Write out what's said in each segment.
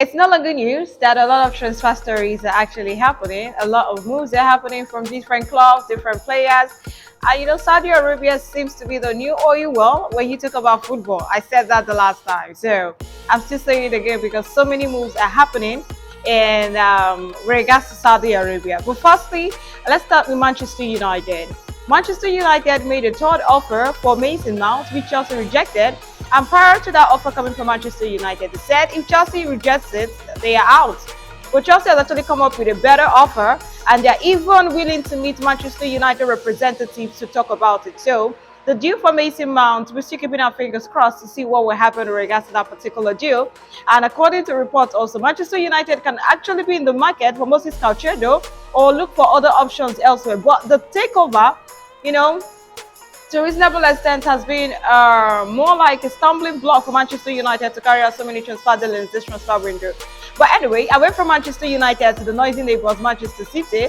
It's no longer news that a lot of transfer stories are actually happening. A lot of moves are happening from different clubs, different players. Saudi Arabia seems to be the new oil well when you talk about football. I said that the last time. So I'm still saying it again because so many moves are happening in regards to Saudi Arabia. But firstly, let's start with Manchester United. Manchester United made a third offer for Mason Mount, which Chelsea rejected. And prior to that offer coming from Manchester United, they said if Chelsea rejects it, they are out. But Chelsea has actually come up with a better offer, and they're even willing to meet Manchester United representatives to talk about it. So the deal for Mason Mount, we're still keeping our fingers crossed to see what will happen in regards to that particular deal. And according to reports also, Manchester United can actually be in the market for Moses Caicedo or look for other options elsewhere. But the takeover, you know, to a reasonable extent has been more like a stumbling block for Manchester United to carry out so many transfer deals this transfer window. But anyway, away from Manchester United to the noisy neighbours Manchester City,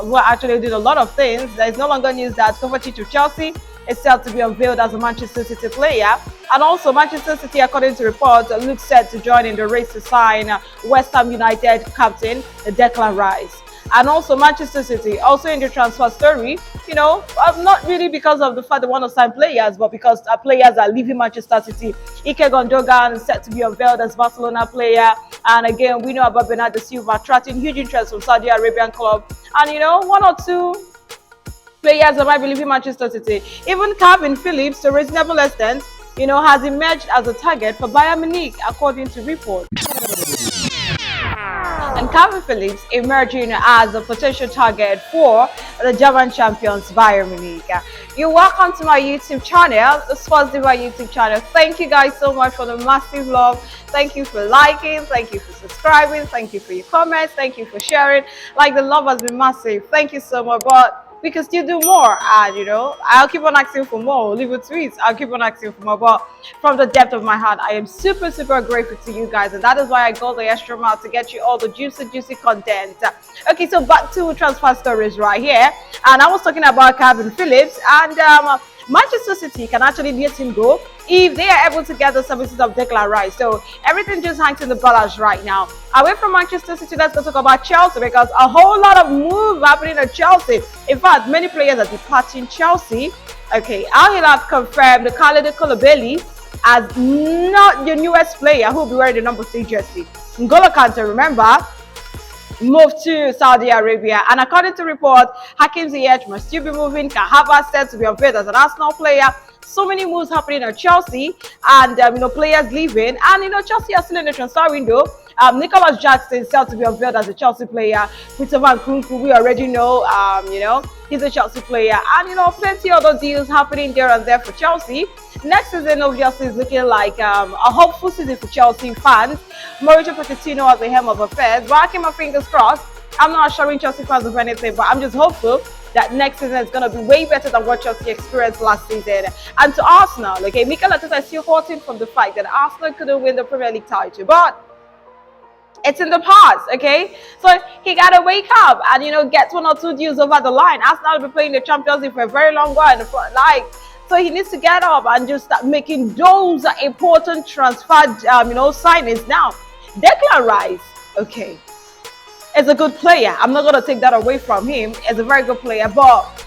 who are actually doing a lot of things. There is no longer news that Kovacic of Chelsea is set to be unveiled as a Manchester City player. And also Manchester City, according to reports, looks set to join in the race to sign West Ham United captain Declan Rice. And also Manchester City, also in the transfer story, not really because of the fact they want to sign players, but because players are leaving Manchester City. Ike Gundogan is set to be unveiled as Barcelona player. And again, we know about Bernardo Silva attracting huge interest from Saudi Arabian club. And, one or two players that might be leaving Manchester City. Even Calvin Phillips, to a reasonable extent, has emerged as a target for Bayern Munich, according to reports. And Calvin Phillips emerging as a potential target for the German champions Bayern Munich. You're welcome to my YouTube channel, the Sports Diva YouTube channel. Thank you guys so much for the massive love. Thank you for liking, thank you for subscribing, thank you for your comments, thank you for sharing. Like, the love has been massive. Thank you so much. But we can still do more, and I'll keep on asking for more. Leave a tweet, I'll keep on asking for more. But from the depth of my heart, I am super grateful to you guys, and that is why I go the extra mile to get you all the juicy content. Okay, so back to transfer stories right here, and I was talking about Calvin Phillips, and Manchester City can actually let him go if they are able to get the services of Declan Rice. So everything just hangs in the balance right now. Away from Manchester City, let's go talk about Chelsea, because a whole lot of moves happening at Chelsea. In fact, many players are departing Chelsea. Okay, Al Hilal confirmed the Khalid Koulibaly as not the newest player who will be wearing the number 3 jersey. N'Golo Kante, remember, moved to Saudi Arabia, and according to report, Hakim Ziyech must still be moving. Kahava said to be unveiled as an Arsenal player. So many moves happening at Chelsea, and players leaving, and Chelsea are still in the transfer window. Nicholas Jackson is set to be unveiled as a Chelsea player. Peter Van Kunku, we already know, he's a Chelsea player, and plenty other deals happening there and there for Chelsea. Next season, obviously, is looking like a hopeful season for Chelsea fans. Mauricio Pochettino at the helm of affairs. But I keep my fingers crossed. I'm not assuring Chelsea fans of anything, but I'm just hopeful that next season is going to be way better than what Chelsea experienced last season. And to Arsenal, okay, Mikel Arteta is still hurting from the fact that Arsenal couldn't win the Premier League title, but it's in the past, okay? So he got to wake up and, get 1 or 2 deals over the line. Arsenal will be playing the Champions League for a very long while. So he needs to get up and just start making those important transfer, signings now. Declan Rice, okay, is a good player. I'm not going to take that away from him. He's a very good player. But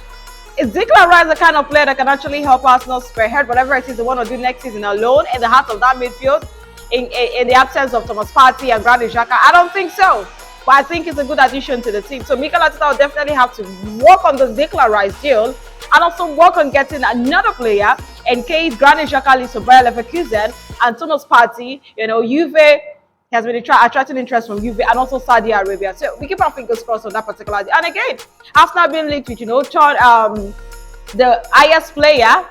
is Declan Rice the kind of player that can actually help Arsenal spearhead whatever it is they want to do next season alone in the heart of that midfield? In the absence of Thomas Partey and Granit Xhaka? I don't think so. But I think it's a good addition to the team. So Mikel Arteta will definitely have to work on the Declan Rice deal, and also work on getting another player in case Granit Xhaka leaves to Bayer Leverkusen, and Thomas Partey, Juve has been attracting interest from Juve and also Saudi Arabia. So we keep our fingers crossed on that particular deal. And again, Arsenal being linked with, the highest player,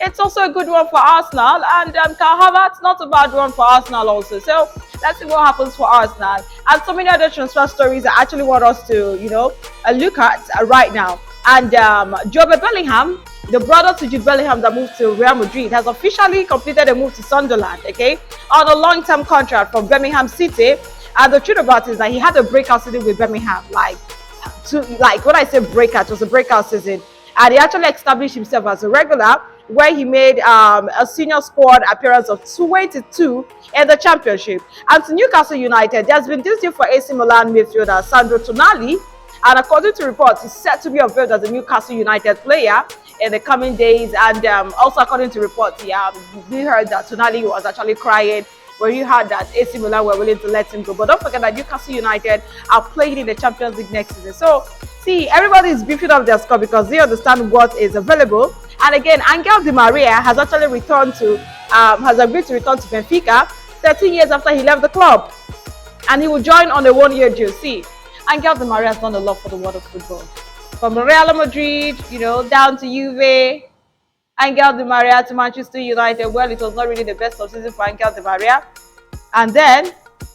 it's also a good one for Arsenal, and Kai Havertz, not a bad one for Arsenal also. So let's see what happens for Arsenal. And so many other transfer stories I actually want us to, look at right now. And Joe Bellingham, the brother to Jude Bellingham that moved to Real Madrid, has officially completed a move to Sunderland, okay, on a long-term contract from Birmingham City. And the truth about it is that he had a breakout season with Birmingham. Like when I say breakout, it was a breakout season. And he actually established himself as a regular where he made a senior squad appearance of 22 in the championship. And to Newcastle United, there's been this deal for AC Milan midfielder Sandro Tonali, and according to reports, he's set to be unveiled as a Newcastle United player in the coming days. And also according to reports, we heard that Tonali was actually crying when you heard that AC Milan were willing to let him go. But don't forget that Newcastle United are playing in the Champions League next season. So, see, everybody is beefing up their score because they understand what is available. And again, Angel Di Maria has actually returned to, has agreed to return to Benfica 13 years after he left the club. And he will join on a one-year deal. See, Angel Di Maria has done a lot for the world of football. From Real Madrid, down to Juve, Angel Di Maria to Manchester United. Well, it was not really the best of season for Angel Di Maria. And then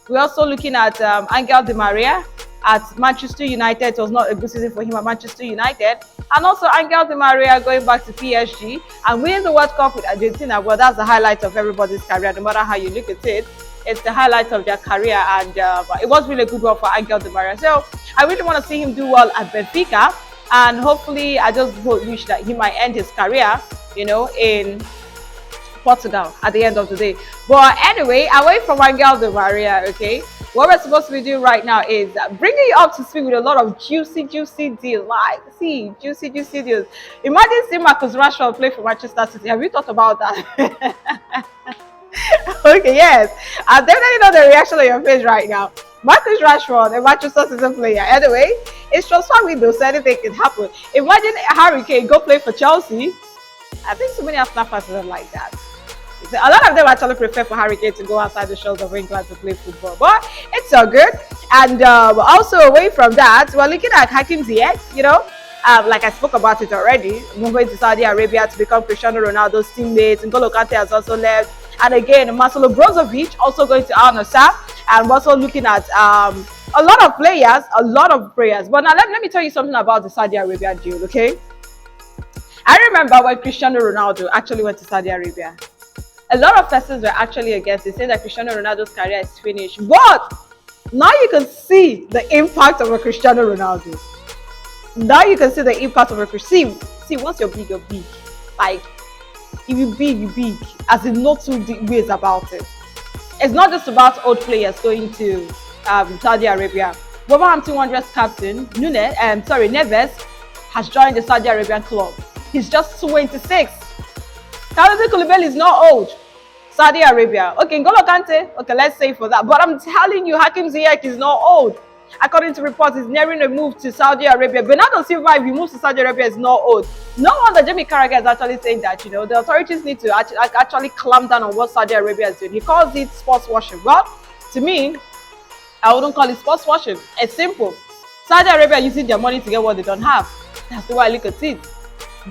we're also looking at Angel Di Maria at Manchester United. It was not a good season for him at Manchester United. And also Angel Di Maria going back to PSG and winning the World Cup with Argentina. Well, that's the highlight of everybody's career, no matter how you look at it. It's the highlight of their career, and it was really a good one for Angel Di Maria. So I really want to see him do well at Benfica, and hopefully I just wish that he might end his career, in Portugal at the end of the day. But anyway, away from Angel Di Maria, okay, what we're supposed to be doing right now is bringing you up to speed with a lot of juicy deals. Like, see, juicy deals. Imagine seeing Marcus Rashford play for Manchester City. Have you thought about that? Okay, yes. I definitely know the reaction on your face right now. Marcus Rashford, a Manchester City player. Anyway, it's transfer window, so anything can happen. Imagine Harry Kane go play for Chelsea. I think so many Arsenal fans don't like that. So a lot of them actually prefer for Harry Kane to go outside the shores of England to play football, but it's all good. And also away from that, we're looking at Hakim Ziyech. Like I spoke about it already, moving to Saudi Arabia to become Cristiano Ronaldo's teammate. N'Golo Kante has also left. And again, Marcelo Brozovic also going to Al Nassr. And we're also looking at a lot of players. But now let me tell you something about the Saudi Arabia deal, okay? I remember when Cristiano Ronaldo actually went to Saudi Arabia. A lot of persons were actually against it, saying that Cristiano Ronaldo's career is finished. But now you can see the impact of a Cristiano Ronaldo. Now you can see the impact of a Cristiano. See, once you're big, you're big. Like, if you're big, you're big. As in, no two ways about it. It's not just about old players going to Saudi Arabia. Wolverhampton Wanderers captain Neves has joined the Saudi Arabian club. He's just 26. Kalidou Koulibaly is not old. Saudi Arabia. Okay, N'Golo Kante. Okay, let's say for that. But I'm telling you, Hakim Ziyech is not old. According to reports, he's nearing a move to Saudi Arabia. Bernardo Silva, if he moves to Saudi Arabia, is not old. No wonder Jamie Carragher is actually saying that, the authorities need to actually clamp down on what Saudi Arabia is doing. He calls it sports washing. Well, to me, I wouldn't call it sports washing. It's simple. Saudi Arabia using their money to get what they don't have. That's the way I look at it.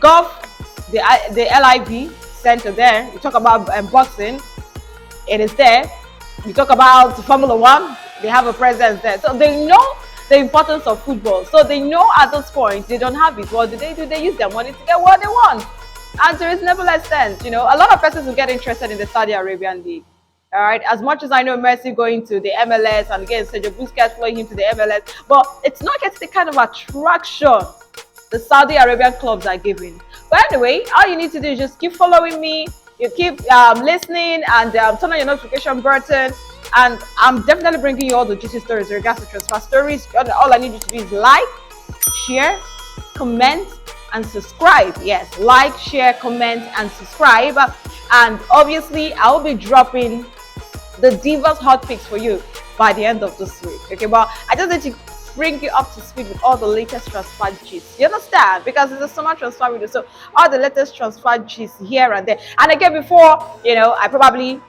Golf, the LIV center there. You talk about boxing, it is there. You talk about Formula One, they have a presence there. So they know the importance of football. So they know at this point they don't have it. What do? They use their money to get what they want. And there is never less sense. A lot of persons will get interested in the Saudi Arabian League. All right, as much as I know Messi going to the MLS and again Sergio Busquets following him to the MLS, but it's not yet the kind of attraction the Saudi Arabian clubs are giving. But anyway, all you need to do is just keep following me, you keep listening, and turn on your notification button. And I'm definitely bringing you all the juicy stories in regards to transfer stories. All I need you to do is like, share, comment, and subscribe. Yes, like, share, comment, and subscribe. And obviously, I will be dropping the Divas hot picks for you by the end of this week. Okay, but I just need to bring you up to speed with all the latest transfer gist. You understand? Because it's a summer transfer video, so all the latest transfer gist here and there. And again, before I probably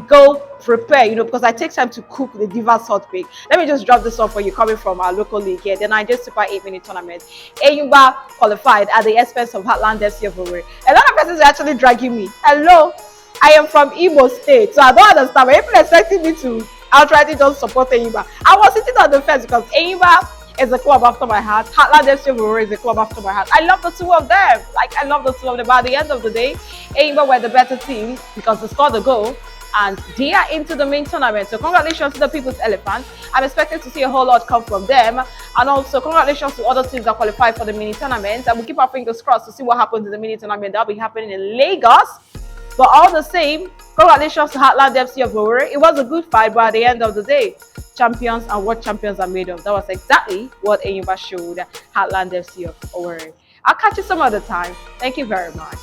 go prepare, because I take time to cook the Divas hot pick. Let me just drop this off for you, coming from our local league here, the Nigeria Super 8-minute tournament. Enyimba qualified at the expense of Heartland FC of Owerri. A lot of persons are actually dragging me. Hello, I am from Imo State, so I don't understand. But people expecting me to outrightly just support Enyimba. I was sitting on the fence because Enyimba is a club after my heart. Heartland FC of Owerri is a club after my heart. I love the two of them. But at the end of the day, Enyimba were the better team because they scored the goal. and they are into the main tournament. So congratulations to the People's Elephants. I'm expected to see a whole lot come from them, and also congratulations to other teams that qualify for the mini tournament. And we'll keep our fingers crossed to see what happens in the mini tournament that'll be happening in Lagos. But all the same, congratulations to Heartland FC of Owerri. It was a good fight, but at the end of the day, champions and what champions are made of. That was exactly what Enyimba showed Heartland FC of Owerri. I'll catch you some other time. Thank you very much.